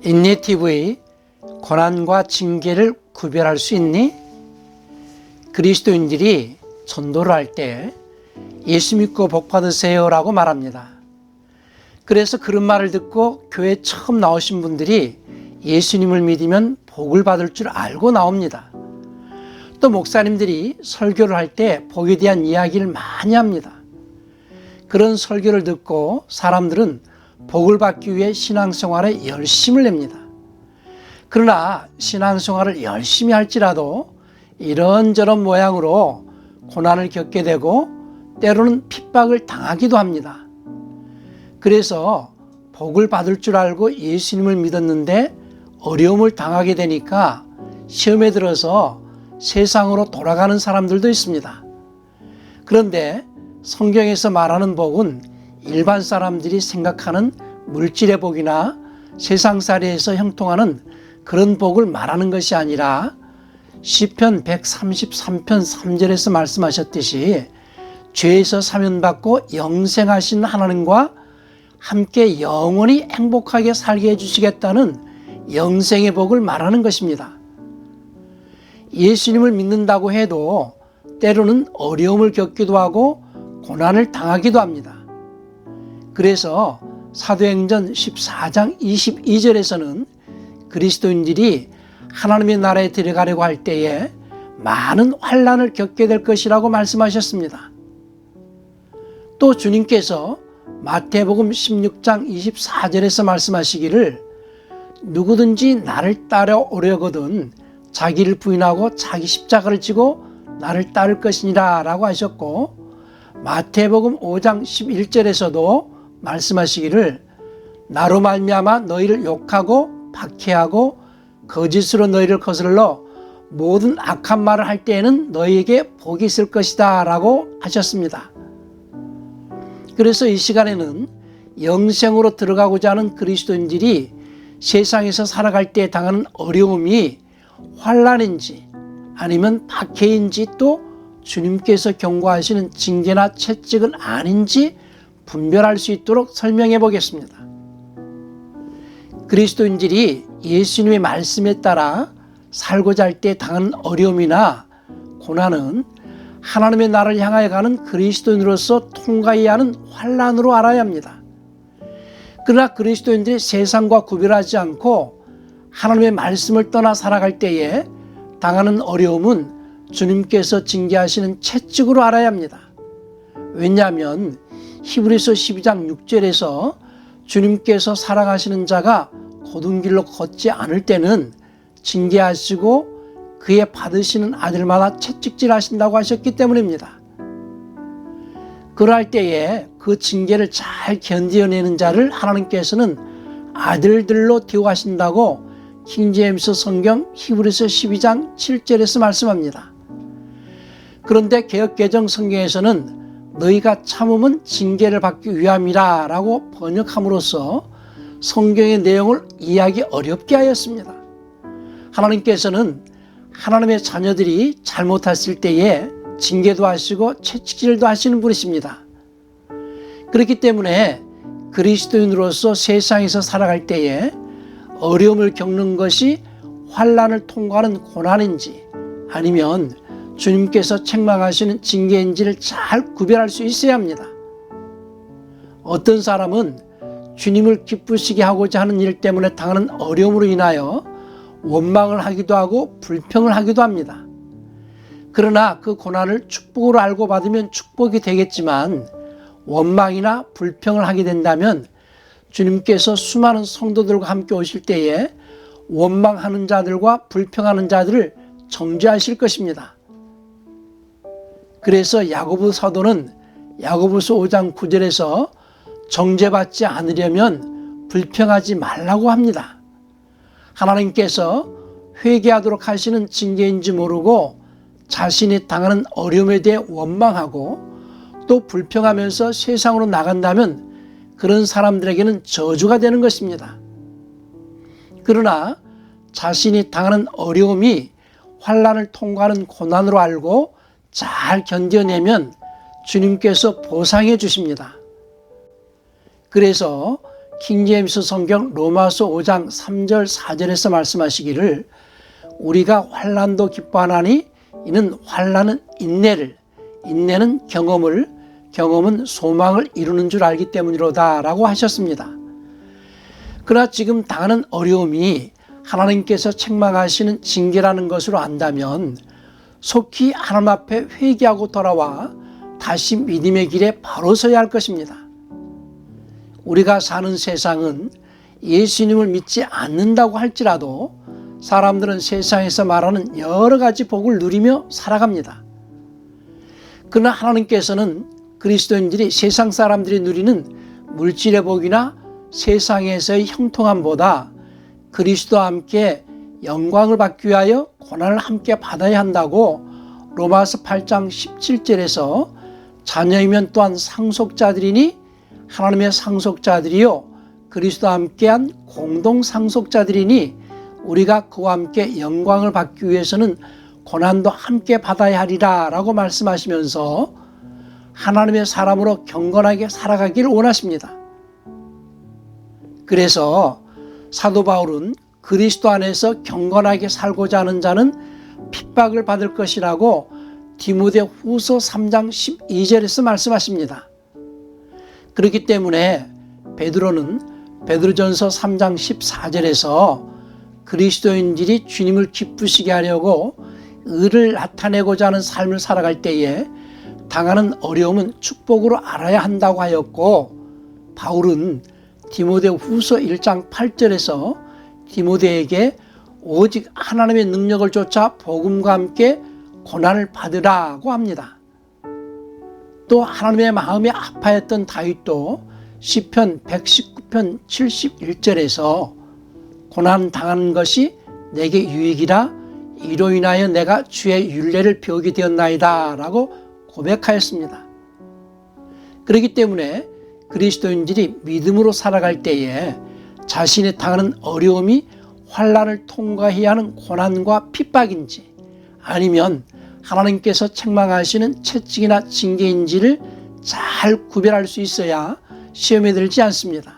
인내TV의 고난과 징계를 구별할 수 있니? 그리스도인들이 전도를 할 때 예수 믿고 복 받으세요 라고 말합니다. 그래서 그런 말을 듣고 교회에 처음 나오신 분들이 예수님을 믿으면 복을 받을 줄 알고 나옵니다. 또 목사님들이 설교를 할 때 복에 대한 이야기를 많이 합니다. 그런 설교를 듣고 사람들은 복을 받기 위해 신앙생활에 열심을 냅니다. 그러나 신앙생활을 열심히 할지라도 이런저런 모양으로 고난을 겪게 되고 때로는 핍박을 당하기도 합니다. 그래서 복을 받을 줄 알고 예수님을 믿었는데 어려움을 당하게 되니까 시험에 들어서 세상으로 돌아가는 사람들도 있습니다. 그런데 성경에서 말하는 복은 일반 사람들이 생각하는 물질의 복이나 세상살이에서 형통하는 그런 복을 말하는 것이 아니라 시편 133편 3절에서 말씀하셨듯이 죄에서 사면받고 영생하신 하나님과 함께 영원히 행복하게 살게 해주시겠다는 영생의 복을 말하는 것입니다. 예수님을 믿는다고 해도 때로는 어려움을 겪기도 하고 고난을 당하기도 합니다. 그래서 사도행전 14장 22절에서는 그리스도인들이 하나님의 나라에 들어가려고 할 때에 많은 환난을 겪게 될 것이라고 말씀하셨습니다. 또 주님께서 마태복음 16장 24절에서 말씀하시기를 누구든지 나를 따라오려거든 자기를 부인하고 자기 십자가를 지고 나를 따를 것이니라 라고 하셨고, 마태복음 5장 11절에서도 말씀하시기를 나로 말미암아 너희를 욕하고 박해하고 거짓으로 너희를 거슬러 모든 악한 말을 할 때에는 너희에게 복이 있을 것이다 라고 하셨습니다. 그래서 이 시간에는 영생으로 들어가고자 하는 그리스도인들이 세상에서 살아갈 때 당하는 어려움이 환난인지 아니면 박해인지 또 주님께서 경고하시는 징계나 채찍은 아닌지 분별할 수 있도록 설명해 보겠습니다. 그리스도인들이 예수님의 말씀에 따라 살고자 할 때 당하는 어려움이나 고난은 하나님의 나라를 향하여 가는 그리스도인으로서 통과해야 하는 환난으로 알아야 합니다. 그러나 그리스도인들이 세상과 구별하지 않고 하나님의 말씀을 떠나 살아갈 때에 당하는 어려움은 주님께서 징계하시는 채찍으로 알아야 합니다. 왜냐하면 히브리서 12장 6절에서 주님께서 사랑하시는 자가 곧은 길로 걷지 않을 때는 징계하시고 그의 받으시는 아들마다 채찍질 하신다고 하셨기 때문입니다. 그러할 때에 그 징계를 잘 견뎌내는 자를 하나님께서는 아들들로 대우하신다고 킹제임스 성경 히브리서 12장 7절에서 말씀합니다. 그런데 개역개정 성경에서는 너희가 참음은 징계를 받기 위함이라 라고 번역함으로써 성경의 내용을 이해하기 어렵게 하였습니다. 하나님께서는 하나님의 자녀들이 잘못했을 때에 징계도 하시고 채찍질도 하시는 분이십니다. 그렇기 때문에 그리스도인으로서 세상에서 살아갈 때에 어려움을 겪는 것이 환난을 통과하는 고난인지 아니면 주님께서 책망하시는 징계인지를 잘 구별할 수 있어야 합니다. 어떤 사람은 주님을 기쁘시게 하고자 하는 일 때문에 당하는 어려움으로 인하여 원망을 하기도 하고 불평을 하기도 합니다. 그러나 그 고난을 축복으로 알고 받으면 축복이 되겠지만 원망이나 불평을 하게 된다면 주님께서 수많은 성도들과 함께 오실 때에 원망하는 자들과 불평하는 자들을 정죄하실 것입니다. 그래서 야고보 사도는 야고보서 5장 9절에서 정죄받지 않으려면 불평하지 말라고 합니다. 하나님께서 회개하도록 하시는 징계인지 모르고 자신이 당하는 어려움에 대해 원망하고 또 불평하면서 세상으로 나간다면 그런 사람들에게는 저주가 되는 것입니다. 그러나 자신이 당하는 어려움이 환난을 통과하는 고난으로 알고 잘 견뎌내면 주님께서 보상해 주십니다. 그래서 킹제임스 성경 로마서 5장 3절 4절에서 말씀하시기를 우리가 환난도 기뻐하나니 이는 환난은 인내를, 인내는 경험을, 경험은 소망을 이루는 줄 알기 때문이로다 라고 하셨습니다. 그러나 지금 당하는 어려움이 하나님께서 책망하시는 징계라는 것으로 안다면 속히 하나님 앞에 회개하고 돌아와 다시 믿음의 길에 바로 서야 할 것입니다. 우리가 사는 세상은 예수님을 믿지 않는다고 할지라도 사람들은 세상에서 말하는 여러 가지 복을 누리며 살아갑니다. 그러나 하나님께서는 그리스도인들이 세상 사람들이 누리는 물질의 복이나 세상에서의 형통함보다 그리스도와 함께 영광을 받기 위하여 고난을 함께 받아야 한다고 로마서 8장 17절에서 자녀이면 또한 상속자들이니 하나님의 상속자들이요 그리스도와 함께한 공동 상속자들이니 우리가 그와 함께 영광을 받기 위해서는 고난도 함께 받아야 하리라 라고 말씀하시면서 하나님의 사람으로 경건하게 살아가기를 원하십니다. 그래서 사도 바울은 그리스도 안에서 경건하게 살고자 하는 자는 핍박을 받을 것이라고 디모데후서 3장 12절에서 말씀하십니다. 그렇기 때문에 베드로는 베드로전서 3장 14절에서 그리스도인들이 주님을 기쁘시게 하려고 의를 나타내고자 하는 삶을 살아갈 때에 당하는 어려움은 축복으로 알아야 한다고 하였고, 바울은 디모데후서 1장 8절에서 디모데에게 오직 하나님의 능력을 쫓아 복음과 함께 고난을 받으라고 합니다. 또 하나님의 마음에 아파했던 다윗도 시편 119편 71절에서 고난 당하는 것이 내게 유익이라 이로 인하여 내가 주의 율례를 배우게 되었나이다 라고 고백하였습니다. 그렇기 때문에 그리스도인들이 믿음으로 살아갈 때에 자신이 당하는 어려움이 환난을 통과해야 하는 고난과 핍박인지 아니면 하나님께서 책망하시는 채찍이나 징계인지를 잘 구별할 수 있어야 시험에 들지 않습니다.